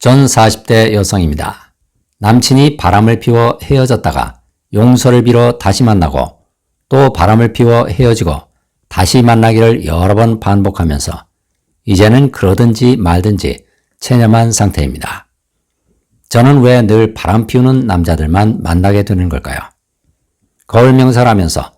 전 40대 여성입니다. 남친이 바람을 피워 헤어졌다가 용서를 빌어 다시 만나고 또 바람을 피워 헤어지고 다시 만나기를 여러 번 반복하면서 이제는 그러든지 말든지 체념한 상태입니다. 저는 왜 늘 바람 피우는 남자들만 만나게 되는 걸까요? 거울 명사를 하면서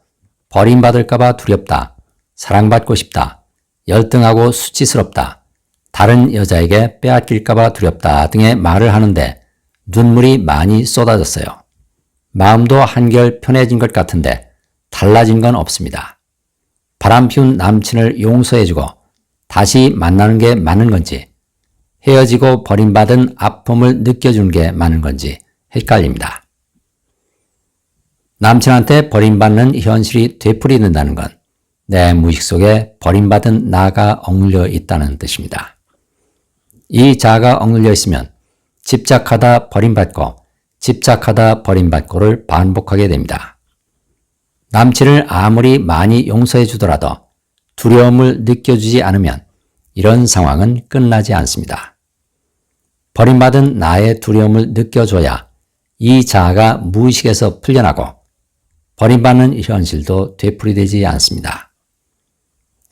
버림받을까봐 두렵다, 사랑받고 싶다, 열등하고 수치스럽다, 다른 여자에게 빼앗길까봐 두렵다 등의 말을 하는데 눈물이 많이 쏟아졌어요. 마음도 한결 편해진 것 같은데 달라진 건 없습니다. 바람 피운 남친을 용서해주고 다시 만나는 게 맞는 건지, 헤어지고 버림받은 아픔을 느껴주는 게 맞는 건지 헷갈립니다. 남친한테 버림받는 현실이 되풀이된다는 건 내 무의식 속에 버림받은 나가 억눌려 있다는 뜻입니다. 이 자가 억눌려 있으면 집착하다 버림받고 집착하다 버림받고를 반복하게 됩니다. 남친을 아무리 많이 용서해 주더라도 두려움을 느껴주지 않으면 이런 상황은 끝나지 않습니다. 버림받은 나의 두려움을 느껴줘야 이 자아가 무의식에서 풀려나고 버림받는 현실도 되풀이되지 않습니다.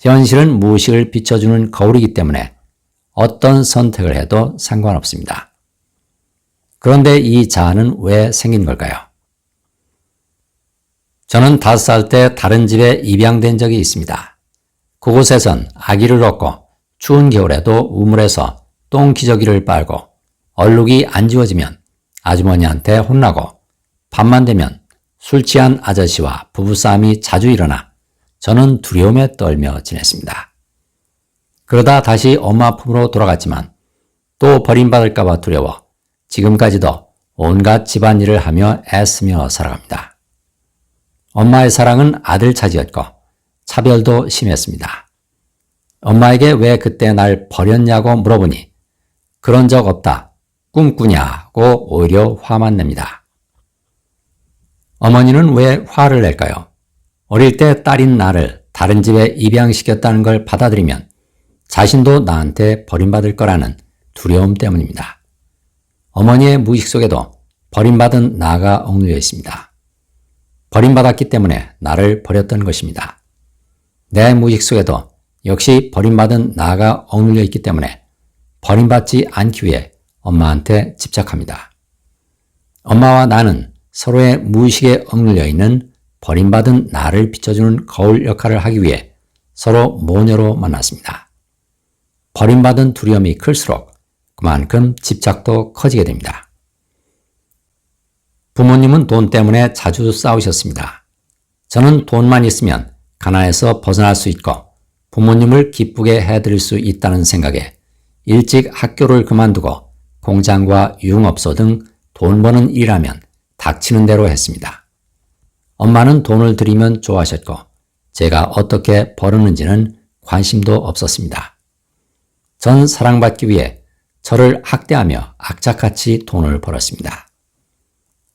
현실은 무의식을 비춰주는 거울이기 때문에 어떤 선택을 해도 상관없습니다. 그런데 이 자아는 왜 생긴 걸까요? 저는 5살 때 다른 집에 입양된 적이 있습니다. 그곳에선 아기를 얻고 추운 겨울에도 우물에서 똥기저귀를 빨고 얼룩이 안 지워지면 아주머니한테 혼나고 밤만 되면 술 취한 아저씨와 부부싸움이 자주 일어나 저는 두려움에 떨며 지냈습니다. 그러다 다시 엄마 품으로 돌아갔지만 또 버림받을까봐 두려워 지금까지도 온갖 집안일을 하며 애쓰며 살아갑니다. 엄마의 사랑은 아들 차지였고 차별도 심했습니다. 엄마에게 왜 그때 날 버렸냐고 물어보니 그런 적 없다, 꿈꾸냐고 오히려 화만 냅니다. 어머니는 왜 화를 낼까요? 어릴 때 딸인 나를 다른 집에 입양시켰다는 걸 받아들이면 자신도 나한테 버림받을 거라는 두려움 때문입니다. 어머니의 무의식 속에도 버림받은 나가 억눌려 있습니다. 버림받았기 때문에 나를 버렸던 것입니다. 내 무의식 속에도 역시 버림받은 나가 억눌려 있기 때문에 버림받지 않기 위해 엄마한테 집착합니다. 엄마와 나는 서로의 무의식에 억눌려 있는 버림받은 나를 비춰주는 거울 역할을 하기 위해 서로 모녀로 만났습니다. 버림받은 두려움이 클수록 그만큼 집착도 커지게 됩니다. 부모님은 돈 때문에 자주 싸우셨습니다. 저는 돈만 있으면 가난에서 벗어날 수 있고 부모님을 기쁘게 해드릴 수 있다는 생각에 일찍 학교를 그만두고 공장과 유흥업소 등 돈 버는 일이라면 닥치는 대로 했습니다. 엄마는 돈을 들이면 좋아하셨고 제가 어떻게 벌었는지는 관심도 없었습니다. 전 사랑받기 위해 저를 학대하며 악착같이 돈을 벌었습니다.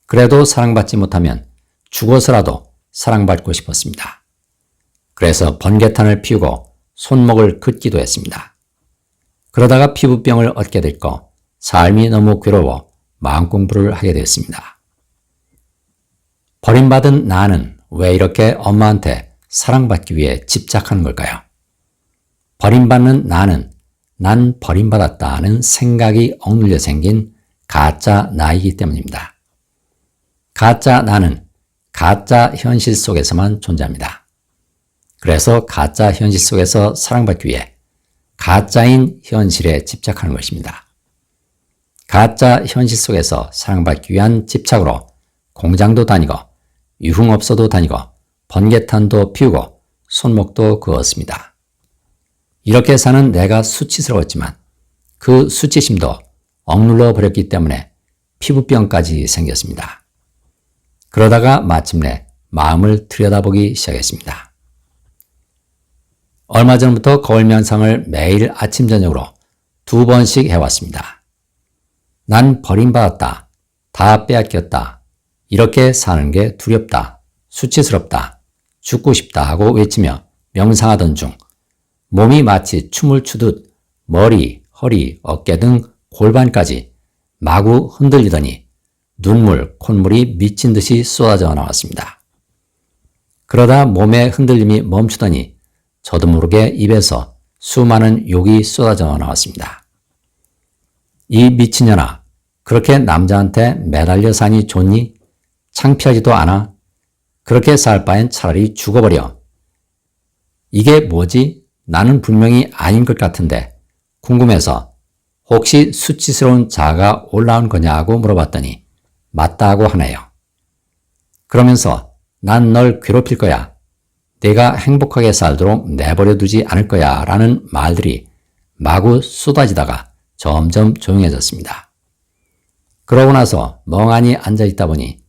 그래도 사랑받지 못하면 죽어서라도 사랑받고 싶었습니다. 그래서 번개탄을 피우고 손목을 긋기도 했습니다. 그러다가 피부병을 얻게 됐고 삶이 너무 괴로워 마음공부를 하게 되었습니다. 버림받은 나는 왜 이렇게 엄마한테 사랑받기 위해 집착하는 걸까요? 버림받는 나는 난 버림받았다는 생각이 억눌려 생긴 가짜 나이기 때문입니다. 가짜 나는 가짜 현실 속에서만 존재합니다. 그래서 가짜 현실 속에서 사랑받기 위해 가짜인 현실에 집착하는 것입니다. 가짜 현실 속에서 사랑받기 위한 집착으로 공장도 다니고 유흥업소도 다니고 번개탄도 피우고 손목도 그었습니다. 이렇게 사는 내가 수치스러웠지만 그 수치심도 억눌러 버렸기 때문에 피부병까지 생겼습니다. 그러다가 마침내 마음을 들여다보기 시작했습니다. 얼마 전부터 거울 명상을 매일 아침 저녁으로 2번씩 해왔습니다. 난 버림받았다, 다 빼앗겼다, 이렇게 사는 게 두렵다, 수치스럽다, 죽고 싶다 하고 외치며 명상하던 중 몸이 마치 춤을 추듯 머리, 허리, 어깨 등 골반까지 마구 흔들리더니 눈물, 콧물이 미친 듯이 쏟아져 나왔습니다. 그러다 몸의 흔들림이 멈추더니 저도 모르게 입에서 수많은 욕이 쏟아져 나왔습니다. 이 미친년아, 그렇게 남자한테 매달려 사니 좋니? 창피하지도 않아? 그렇게 살 바엔 차라리 죽어버려. 이게 뭐지? 나는 분명히 아닌 것 같은데 궁금해서 혹시 수치스러운 자아가 올라온 거냐고 물어봤더니 맞다고 하네요. 그러면서 난 널 괴롭힐 거야. 내가 행복하게 살도록 내버려 두지 않을 거야 라는 말들이 마구 쏟아지다가 점점 조용해졌습니다. 그러고 나서 멍하니 앉아있다 보니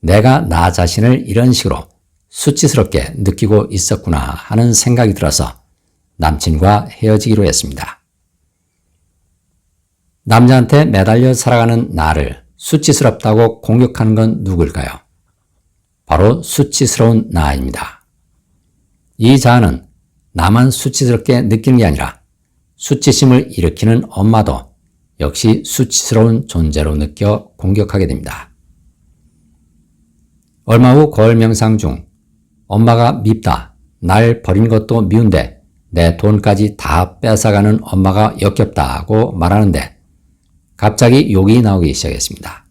내가 나 자신을 이런 식으로 수치스럽게 느끼고 있었구나 하는 생각이 들어서 남친과 헤어지기로 했습니다. 남자한테 매달려 살아가는 나를 수치스럽다고 공격하는 건 누굴까요? 바로 수치스러운 나입니다. 이 자아는 나만 수치스럽게 느끼는 게 아니라 수치심을 일으키는 엄마도 역시 수치스러운 존재로 느껴 공격하게 됩니다. 얼마 후 거울 명상 중 엄마가 밉다, 날 버린 것도 미운데 내 돈까지 다 뺏어가는 엄마가 역겹다고 말하는데 갑자기 욕이 나오기 시작했습니다.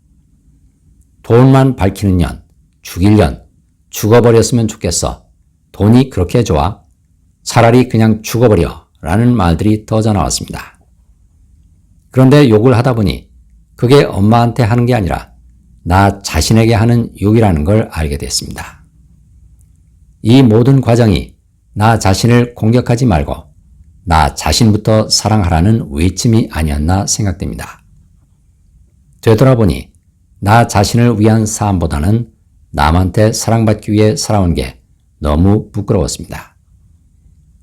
돈만 밝히는 년, 죽일 년, 죽어버렸으면 좋겠어. 돈이 그렇게 좋아? 차라리 그냥 죽어버려 라는 말들이 터져 나왔습니다. 그런데 욕을 하다 보니 그게 엄마한테 하는 게 아니라 나 자신에게 하는 욕이라는 걸 알게 됐습니다. 이 모든 과정이 나 자신을 공격하지 말고 나 자신부터 사랑하라는 외침이 아니었나 생각됩니다. 되돌아보니 나 자신을 위한 삶보다는 남한테 사랑받기 위해 살아온 게 너무 부끄러웠습니다.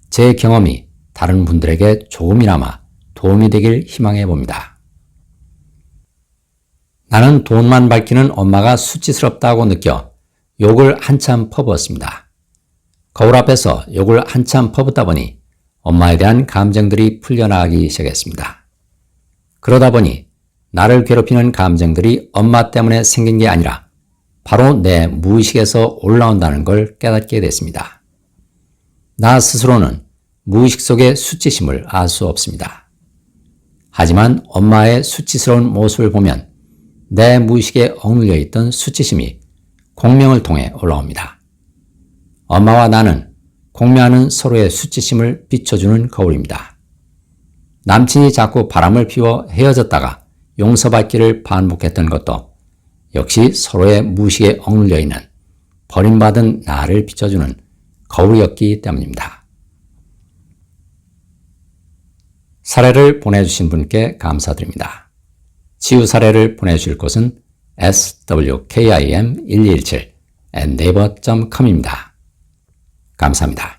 제 경험이 다른 분들에게 조금이나마 도움이 되길 희망해 봅니다. 나는 돈만 밝히는 엄마가 수치스럽다고 느껴 욕을 한참 퍼부었습니다. 거울 앞에서 욕을 한참 퍼붓다 보니 엄마에 대한 감정들이 풀려나가기 시작했습니다. 그러다 보니 나를 괴롭히는 감정들이 엄마 때문에 생긴 게 아니라 바로 내 무의식에서 올라온다는 걸 깨닫게 됐습니다. 나 스스로는 무의식 속의 수치심을 알 수 없습니다. 하지만 엄마의 수치스러운 모습을 보면 내 무의식에 억눌려 있던 수치심이 공명을 통해 올라옵니다. 엄마와 나는 공명하는 서로의 수치심을 비춰주는 거울입니다. 남친이 자꾸 바람을 피워 헤어졌다가 용서받기를 반복했던 것도 역시 서로의 무의식에 억눌려 있는 버림받은 나를 비춰주는 거울이었기 때문입니다. 사례를 보내주신 분께 감사드립니다. 치유 사례를 보내주실 곳은 swkim1217@naver.com입니다. 감사합니다.